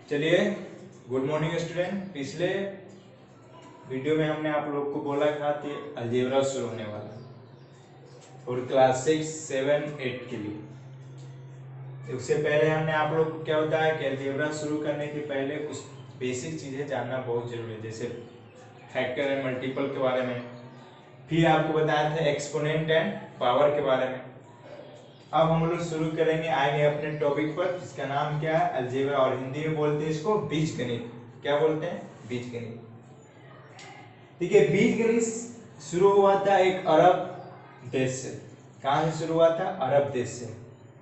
चलिए, good morning student. पिछले video में हमने आप लोग को बोला था कि अलजेब्रा शुरू होने वाला और क्लास 6, 7, 8 के लिए। उससे पहले हमने आप लोग को क्या होता है कि अलजेब्रा शुरू करने के पहले कुछ बेसिक चीज़ें जानना बहुत जरूरी है, जैसे फैक्टर एंड मल्टीपल के बारे में। फिर आपको बताया था एक्सपोनेंट एंड पावर के बारे में। अब हम लोग शुरू करेंगे, आएंगे अपने टॉपिक पर, जिसका नाम क्या है, अलजेब्रा, और हिंदी में बोलते हैं इसको बीजगणित। क्या बोलते हैं? बीजगणित। ठीक है, बीजगणित शुरू हुआ था एक अरब देश से। कहाँ से शुरू हुआ था? अरब देश से,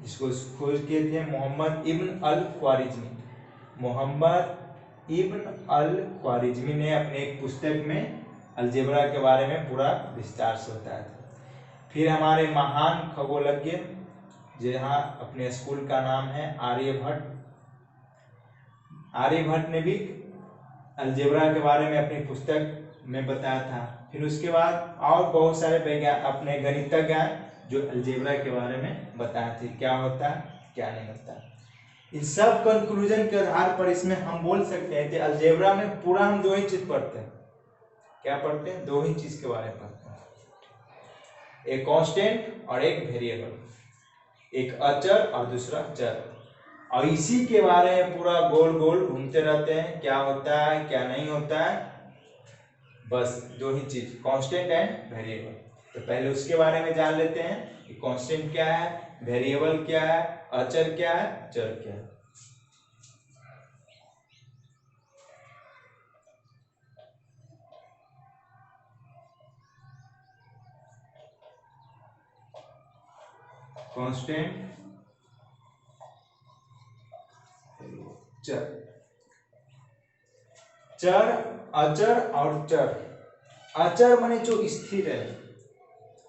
जिसको खोज किए थे मोहम्मद इब्न अल ख्वारिज़मी। मोहम्मद इब्न अल ख्वारिज़मी ने अपने एक पुस्तक में अलजेब्रा के बारे में पूरा विस्तार से बताया था। फिर हमारे महान खगोलज्ञ, जहाँ अपने स्कूल का नाम है आर्यभट्ट, आर्यभट्ट ने भी अलजेब्रा के बारे में अपनी पुस्तक में बताया था। फिर उसके बाद और बहुत सारे वैज्ञानिक, अपने गणितज्ञ जो अलजेब्रा के बारे में बताए थे, क्या होता है क्या नहीं होता। इन सब कंक्लूजन के आधार पर इसमें हम बोल सकते हैं कि अलजेब्रा में पूरा हम दो ही चीज पढ़ते हैं। क्या पढ़ते हैं? दो ही चीज के बारे में पढ़ते हैं, एक कांस्टेंट और एक वेरिएबल, एक अचर और दूसरा चर, और इसी के बारे में पूरा गोल गोल घूमते रहते हैं, क्या होता है क्या नहीं होता है। बस दो ही चीज, कांस्टेंट एंड वेरिएबल। तो पहले उसके बारे में जान लेते हैं कि कांस्टेंट क्या है, वेरिएबल क्या है, अचर क्या है, चर क्या है। कांस्टेंट, चर, चर, अचर और चर। अचर माने जो स्थिर है,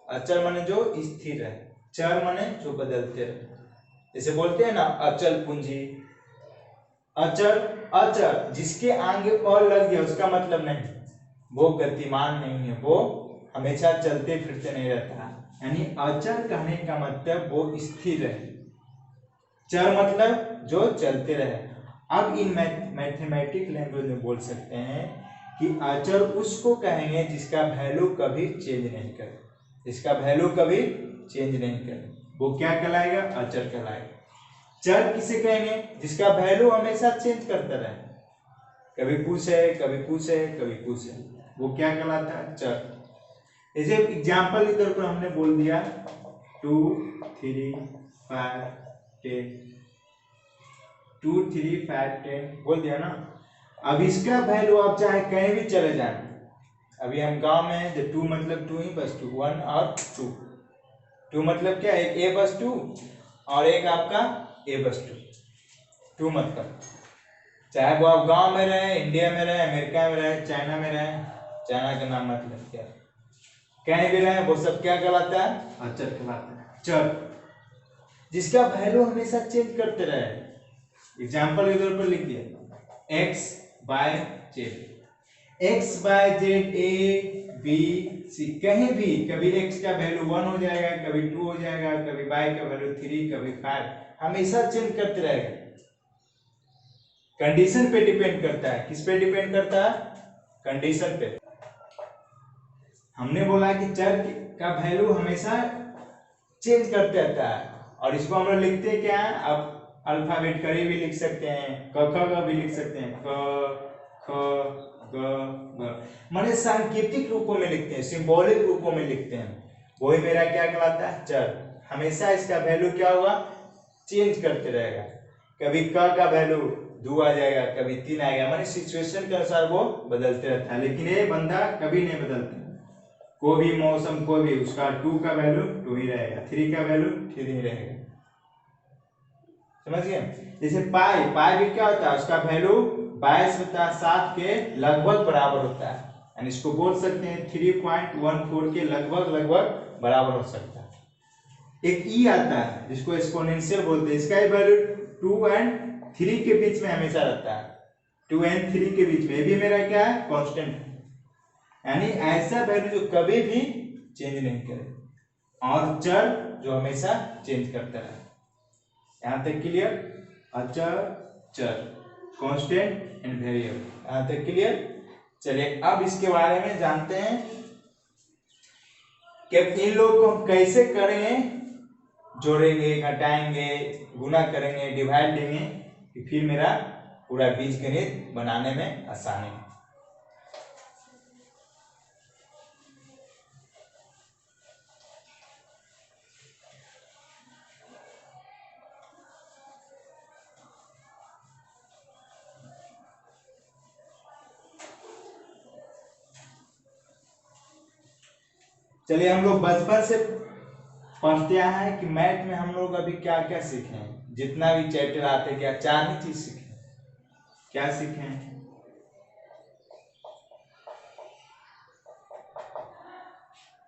अचर माने जो स्थिर है, चर माने जो बदलते रहे। जैसे बोलते हैं ना अचल पूंजी। अचर, अचर जिसके आगे और लग गया उसका मतलब नहीं, वो गतिमान नहीं है, वो हमेशा चलते फिरते नहीं रहता। यानी अचर कहने का मतलब वो स्थिर है, चर मतलब जो चलते रहे। अब इन मैथमेटिक लैंग्वेज में बोल सकते हैं कि अचर उसको कहेंगे जिसका वैल्यू कभी चेंज नहीं करे, जिसका वैल्यू कभी चेंज नहीं करे, वो क्या कहलाएगा? अचर कहलाएगा। चर किसे कहेंगे? जिसका वैल्यू हमेशा चेंज करता रहे, कभी कुछ है कभी कुछ है कभी कुछ है, वो क्या कहलाता है? चर। जैसे एग्जाम्पल के तौर पर हमने बोल दिया 2, 3, 5, 10, 2, 3, 5, 10 बोल दिया ना। अब इसका वैल्यू आप चाहे कहीं भी चले जाए, अभी हम गांव में हैं, तो 2 मतलब 2 ही, बस 2, 1 और 2। 2 मतलब क्या? एक a बस 2 और एक आपका a बस 2। 2 मतलब चाहे वो आप गांव में रहे, इंडिया में रहे, अमेरिका में रहे, चाइना में रहे, चाइना का नाम मतलब क्या, कहीं भी रहे, वो सब क्या कहलाता है? अचर कहलाता है, चर, जिसका वैल्यू हमेशा चेंज करते रहे। एग्जाम्पल के तौर पर लिख दिया x by Z, x by Z, A B C, कहीं भी कभी x का वैल्यू 1 हो जाएगा, कभी 2 हो जाएगा, कभी y का वैल्यू 3, कभी 5, हमेशा चेंज करते रहेगा। कंडीशन पे डिपेंड करता है। किस पे डिपेंड करता है? कंडीशन पे। हमने बोला कि चर का वैल्यू हमेशा चेंज करते रहता है, और इसको हम लोग लिखते क्या है? अब अल्फाबेट करी भी लिख सकते हैं, क ख ग भी लिख सकते हैं, क ख ग घ, माने सांकेतिक रूपों में लिखते हैं, सिंबॉलिक रूपों में लिखते हैं। वही मेरा क्या कहलाता है? चर। हमेशा इसका वैल्यू क्या होगा? चेंज करते रहेगा। कभी क का वैल्यू 2 आ जाएगा, कभी 3 आएगा, माने सिचुएशन के अनुसार वो बदलते रहता है। लेकिन ये बंदा कभी नहीं बदलता, कोई भी मौसम, कोई भी, उसका 2 का वैल्यू 2 ही रहेगा, 3 का वैल्यू 3 ही रहेगा। समझ गए? जैसे पाई, पाई भी क्या होता है? उसका वैल्यू 22/7 के लगभग बराबर होता है, यानी इसको बोल सकते हैं 3.14 के लगभग लगभग बराबर हो सकता है। एक ई आता है जिसको एक्सपोनेंशियल बोलते हैं, इसका वैल्यू 2 और 3 के बीच में हमेशा रहता है, 2 और 3 के बीच में। ये भी मेरा क्या है? कांस्टेंट है, यानी ऐसा वैल्यू जो कभी भी चेंज नहीं करे, और चर जो हमेशा चेंज करता रहे। यहां तक क्लियर? अचर, चर। Constant and variable. यहाँ तक क्लियर। चलिए अब इसके बारे में जानते हैं कि इन लोग को हम कैसे करेंगे, जोड़ेंगे, घटाएंगे, गुना करेंगे, डिवाइड देंगे कि फिर मेरा पूरा बीजगणित बनाने में आसानी है। चलिए हम लोग बचपन से पढ़ते आए हैं कि मैथ में हम लोग अभी क्या क्या सीखे हैं, जितना भी चैप्टर आते क्या 4 ही चीज सीखे। क्या सीखे हैं?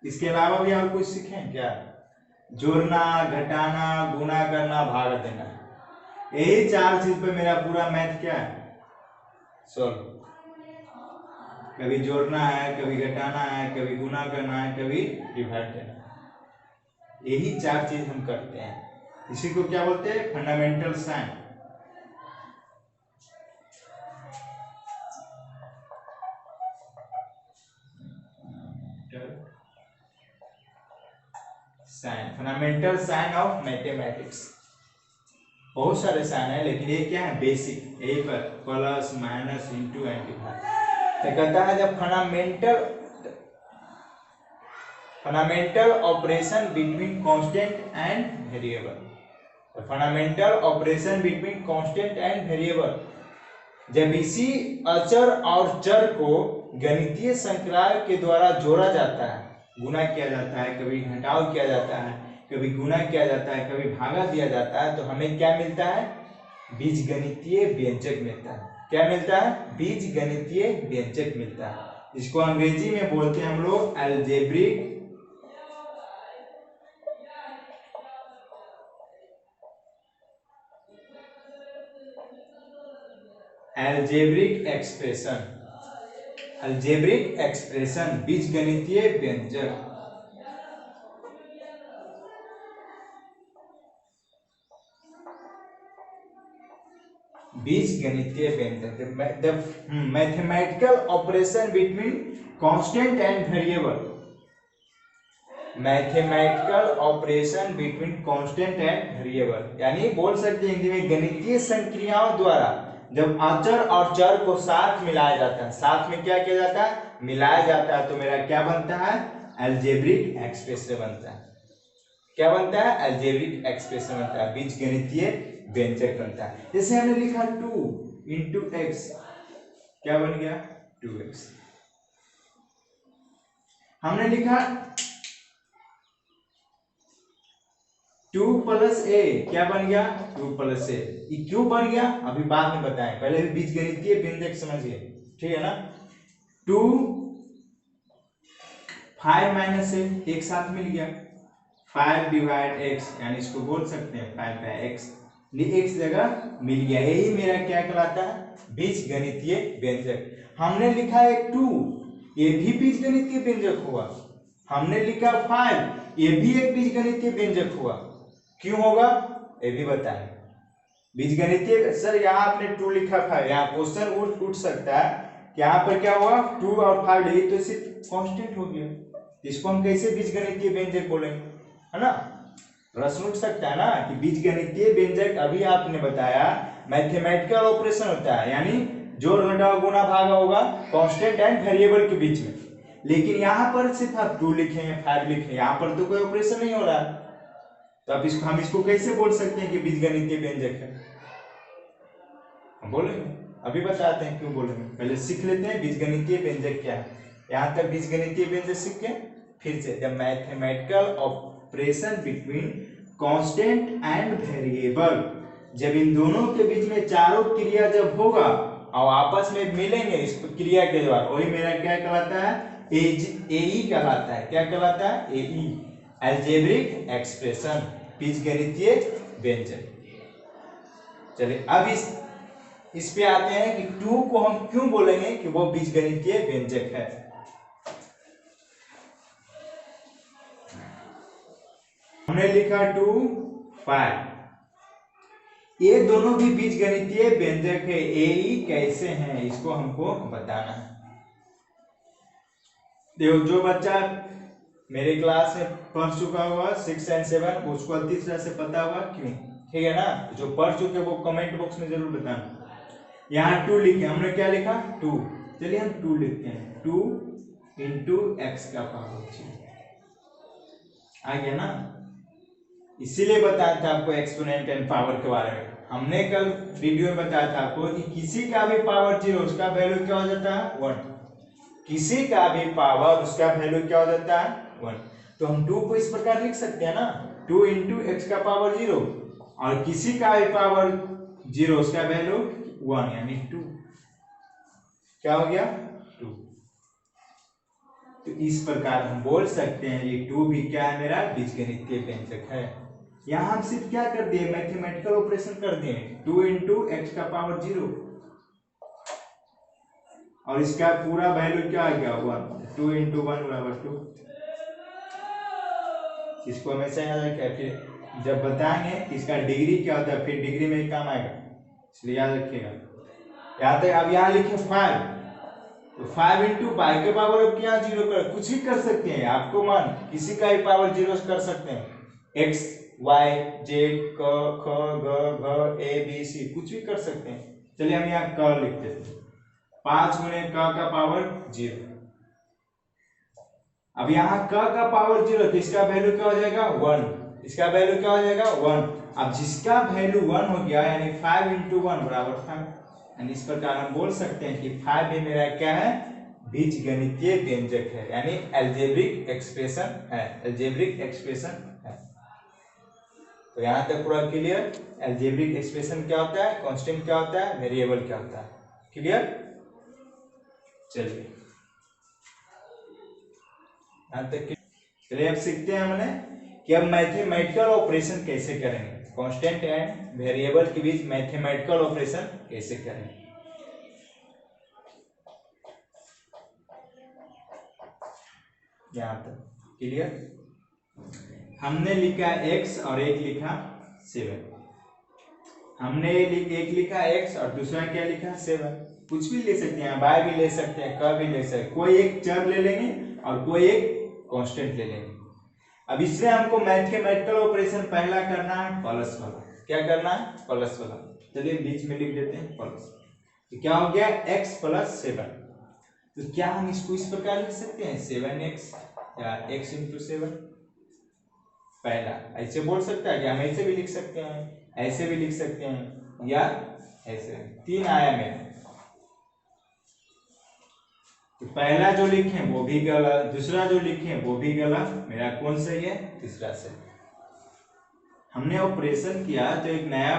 इसके अलावा भी और कुछ सीखे हैं क्या? जोड़ना, घटाना, गुना करना, भाग देना, यही 4 चीज पे मेरा पूरा मैथ क्या है, सॉल्व। कभी जोड़ना है, कभी घटाना है, कभी गुना करना है, कभी डिवाइड देना है। यही 4 चीज हम करते हैं। इसी को क्या बोलते हैं? Fundamental sign. Sign, fundamental sign of mathematics. बहुत सारे साइन है लेकिन ये क्या है? बेसिक। यही पर plus, minus, into, and divide. तो कहता है जब fundamental operation between constant and variable. Fundamental operation between constant and variable, जब इसी अचर और चर को गणितीय संक्रांत के द्वारा जोड़ा जाता है, गुना किया जाता है, कभी घटाव किया जाता है, कभी गुना किया जाता है, कभी भागा दिया जाता है, तो हमें क्या मिलता है? बीजगणितीय व्यंजक मिलता है। क्या मिलता है? बीजगणितीय व्यंजक मिलता है। इसको अंग्रेजी में बोलते हैं हम लोग अलजेब्रिक एक्सप्रेशन। अलजेब्रिक एक्सप्रेशन, बीजगणितीय व्यंजक। बीजगणितीय व्यंजक, the mathematical operation between constant and variable. Mathematical operation between constant and variable, यानी बोल सकते हैं हिंदी में गणितीय संक्रियाओं द्वारा जब अचर और चर को साथ मिलाया जाता है, साथ में क्या किया जाता है? मिलाया जाता है, तो मेरा क्या बनता है? अलजेब्रिक एक्सप्रेशन बनता है। क्या बनता है? अलजेब्रिक एक्सप्रेशन बनता है, बीजगणितीय व्यंजक बनता है। जैसे हमने लिखा 2 इंटू एक्स, क्या बन गया? 2x। हमने लिखा 2 प्लस ए, क्या बन गया? 2 प्लस ए। ये क्यों बन गया अभी बाद में बताएं, पहले बीजगणितीय व्यंजक समझिए, ठीक है ना। 2 5 माइनस ए एक साथ मिल गया, 5 डिवाइड एक्स, यानी इसको बोल सकते हैं 5 बाय एक्स, एक्स जगह मिल गया। यही मेरा क्या कहलाता है? बीजगणितीय व्यंजक। हमने लिखा है 2, ये भी बीजगणितीय व्यंजक हुआ। हमने लिखा 5, ये भी एक बीजगणितीय व्यंजक हुआ। क्यों होगा ये भी बताएं। बीजगणितीय, सर यहाँ आपने 2 लिखा 5, यहाँ क्वेश्चन उठ सकता है कि यहाँ पर क्या हुआ? 2 और 5 लिखी तो इसे कांस्टेंट हो गया, इसको हम कैसे बीजगणितीय व्यंजक बोलेंगे, है ना। प्रश्न उठ सकता है ना कि बीजगणितीय व्यंजक अभी आपने बताया मैथमेटिकल ऑपरेशन होता है, यानी जोड़ घटाव गुणा भागा होगा कांस्टेंट एंड वेरिएबल के बीच में, लेकिन यहाँ पर सिर्फ आप 2 लिखे हैं, 5 लिखे हैं, यहाँ पर तो कोई ऑपरेशन नहीं हो रहा है, तो अब हम इसको कैसे बोल सकते हैं कि बीजगणितीय व्यंजक है? हम बोलेंगे, अभी बताते हैं क्यों बोलेंगे, पहले सीख लेते हैं बीजगणितीय व्यंजक क्या है। यहाँ तक बीजगणितीय व्यंजक सीख के फिर से the mathematical operation between constant and variable, जब इन दोनों के बीच में चारों क्रिया जब होगा और आपस में मिलेंगे इस क्रिया के द्वारा, वही मेरा क्या कहलाता है? एई कहलाता है। क्या कहलाता है? एई, अलजेब्रिक एक्सप्रेशन, बीजगणितीय व्यंजक। चलिए अब इस पे आते हैं कि 2 को हम क्यों बोलेंगे कि वो बीजगणितीय व्यंजक है। हमने लिखा 2 5, ये दोनों भी बीजगणितीय व्यंजक है, ए ई कैसे हैं इसको हमको बताना है। देखो जो बच्चा मेरे क्लास में पढ़ चुका होगा 6 एंड 7 उसको अच्छी तरह से पता होगा क्यों, ठीक है ना। जो पढ़ चुके वो कमेंट बॉक्स में जरूर बताना। यहाँ 2 लिखे, हमने क्या लिखा 2, चलिए हम 2 लिखते हैं, 2 इंटू एक्स का पावर 3 आ गया ना। इसीलिए बताया था आपको एक्सपोनेंट एंड पावर के बारे में। हमने कल वीडियो में बताया था आपको कि किसी का भी पावर 0 उसका वैल्यू क्या हो जाता है 1, किसी का भी पावर उसका वैल्यू क्या हो जाता है 1। तो हम 2 को इस प्रकार लिख सकते हैं ना, 2 इंटू एक्स का पावर 0, और किसी का भी पावर 0 उसका वैल्यू 1 यानी 2, क्या हो गया 2। तो इस प्रकार हम बोल सकते हैं ये 2 भी क्या है मेरा बीजगणितीय व्यंजक है। यहां हम सिर्फ क्या कर दिए मैथमेटिकल ऑपरेशन कर दिए, 2 इंटू एक्स का पावर 0 और इसका पूरा वैल्यू क्या आ गया 1, 2 इंटू 1 बराबर 2। इसको हमेशा याद रखें, फिर जब बताएंगे कि इसका डिग्री क्या होता है फिर डिग्री में काम आएगा, इसलिए याद रखिएगा। याद है, अब यहाँ लिखे 5, तो 5 इंटू पाई के पावर अब क्या 0 कर कुछ भी कर सकते हैं, आपको मान किसी का भी पावर 0 कर सकते हैं, x y z क ख ग घ ए बी सी कुछ भी कर सकते हैं। चलिए हम यहाँ क लिख देते हैं, 5 गुने क का पावर 0। अब यहाँ क का पावर 0 तो इसका वैल्यू क्या हो जाएगा 1, इसका वैल्यू क्या हो जाएगा 1। अब जिसका वैल्यू 1 हो गया यानी 5 इंटू 1 बराबर 5, यानी इस प्रकार हम बोल सकते हैं कि 5 भी मेरा क्या है बीजगणितीय व्यंजक है, यानी अलजेब्रिक एक्सप्रेशन है, अलजेब्रिक एक्सप्रेशन है। तो यहाँ तक पूरा क्लियर। अलजेब्रिक एक्सप्रेशन क्या होता है, कांस्टेंट क्या होता है, वेरिएबल क्या होता है, क्लियर। चलिए यहाँ तक चलिए अब सीखते हैं हमने कि अब मैथमेटिकल ऑपरेशन कैसे करेंगे, कांस्टेंट एंड वेरिएबल के बीच मैथमेटिकल ऑपरेशन कैसे करेंगे। यहाँ तक क्लियर। हमने लिखा x और एक लिखा 7, हमने एक लिखा x और दूसरा क्या लिखा 7, कुछ भी ले सकते हैं, y भी ले सकते हैं, क भी ले सकते हैं, कोई एक चर ले लेंगे और कोई एक कांस्टेंट ले लेंगे। अब इसमें हमको मैथमेटिकल ऑपरेशन पहला करना है प्लस वाला, क्या करना है प्लस वाला, चलिए बीच में लिख देते हैं प्लस। तो क्या हो गया x प्लस 7, तो क्या हम इसको इस प्रकार लिख सकते हैं 7x या x इंटू 7, पहला ऐसे बोल सकता है कि हम ऐसे भी लिख सकते हैं, ऐसे भी लिख सकते हैं या ऐसे, 3 आयाम है। तो पहला जो लिखे वो भी गलत, दूसरा जो लिखे वो भी गलत, मेरा कौन सही है तीसरा सही। हमने ऑपरेशन किया तो एक नया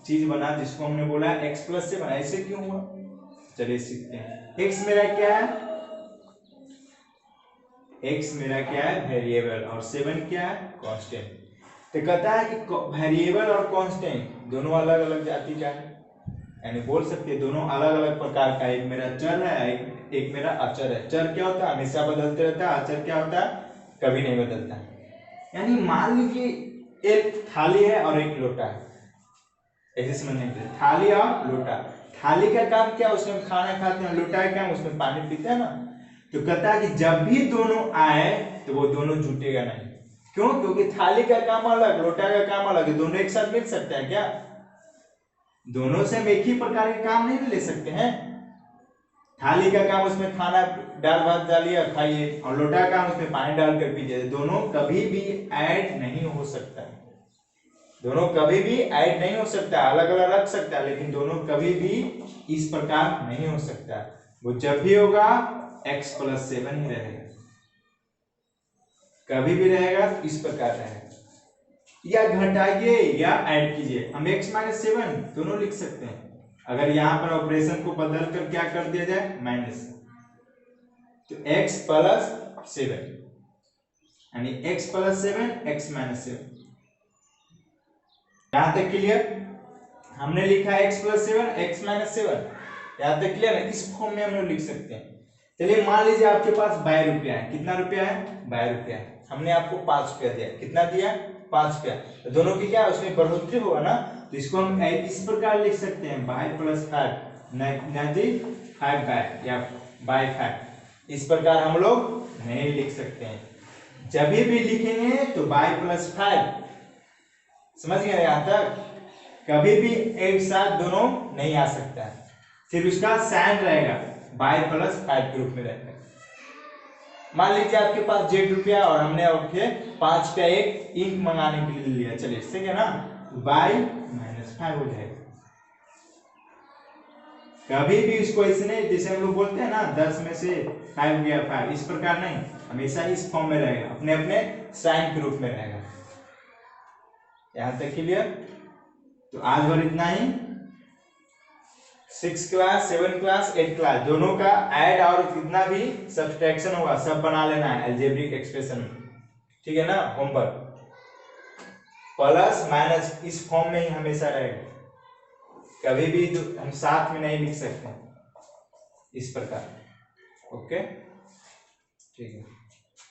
चीज बना जिसको हमने बोला x प्लस 7, ऐसे क्यों हुआ चलिए सीखते हैं। x मेरा क्या है, x मेरा क्या है वेरिएबल और 7 क्या है कांस्टेंट। तो कहता है कि वेरिएबल और कांस्टेंट दोनों अलग अलग जाति का है, यानी बोल सकते हैं दोनों अलग अलग प्रकार का, एक मेरा चर है एक मेरा अचर है। चर क्या होता है हमेशा बदलते रहता है, अचर क्या होता है कभी नहीं बदलता। यानी मान लीजिए एक थाली है और एक लोटा है, ऐसे समझने के लिए थाली और लोटा, थाली का काम क्या उसमें खाना खाते हैं, लोटा का काम उसमें पानी पीते हैं ना। तो कहता है कि जब भी दोनों आए तो वो दोनों जुटेगा नहीं, क्यों, क्योंकि थाली का काम अलग लोटा का काम अलग है, दोनों एक साथ मिल सकते हैं क्या, दोनों से हम एक ही प्रकार के काम नहीं ले सकते हैं। थाली का काम उसमें खाना दाल भात डालिए और खाइए, और लोटा का काम उसमें पानी डालकर पीजिए, दोनों कभी भी ऐड नहीं हो सकता है, दोनों कभी भी ऐड नहीं हो सकता, अलग अलग रख सकता है लेकिन दोनों कभी भी इस प्रकार नहीं हो सकता। वो जब भी होगा x प्लस 7 ही रहेगा, कभी भी रहेगा इस प्रकार रहेगा, या घटाइए या ऐड कीजिए, हम x माइनस 7 दोनों लिख सकते हैं। अगर यहां पर ऑपरेशन को बदल कर क्या कर दिया जाए माइनस, तो x प्लस 7 यानी x प्लस 7 x माइनस 7, यहां तक क्लियर। हमने लिखा है x प्लस 7 x माइनस 7, यहां तक क्लियर है, इस फॉर्म में हम लोग लिख सकते हैं। चलिए मान लीजिए आपके पास 22 रुपया है, कितना रुपया है 22 रुपया है, हमने आपको 5 रुपया दिया, कितना दिया 5 रुपया, तो दोनों की क्या उसमें बढ़ोतरी होगा ना, तो इसको हम इस प्रकार लिख सकते हैं बाय प्लस 5 नहीं 5 बाय या बाय 5। इस प्रकार हम लोग नहीं लिख सकते हैं। जब भी लिखेंगे तो बाय प्लस 5, समझ गए यहां तक? कभी भी एक साथ दोनों नहीं आ सकता है, सिर्फ उसका साइन रहेगा बाय प्लस 5 के रूप में रहेगा। मान लीजिए आपके पास ₹1 और हमने आपके 5 का एक इंक मंगाने के लिए लिया, चलिए ठीक है ना, बाय -5 हो जाएगा। कभी भी इसको ऐसे नहीं, जैसे हम लोग बोलते हैं ना 10 में से 5 गया 5, इस प्रकार नहीं, हमेशा इस फॉर्म में रहेगा, अपने अपने साइन के रूप में रहेगा। यहां तक क्लियर? तो आज भर इतना ही। 6 क्लास 7 क्लास 8 क्लास दोनों का ऐड और कितना भी सब्सट्रैक्शन होगा सब बना लेना है अलजेब्रिक एक्सप्रेशन में, ठीक है ना? होमवर्क प्लस माइनस इस फॉर्म में ही हमेशा रहेगा, कभी भी हम साथ में नहीं लिख सकते इस प्रकार। ओके, ठीक है।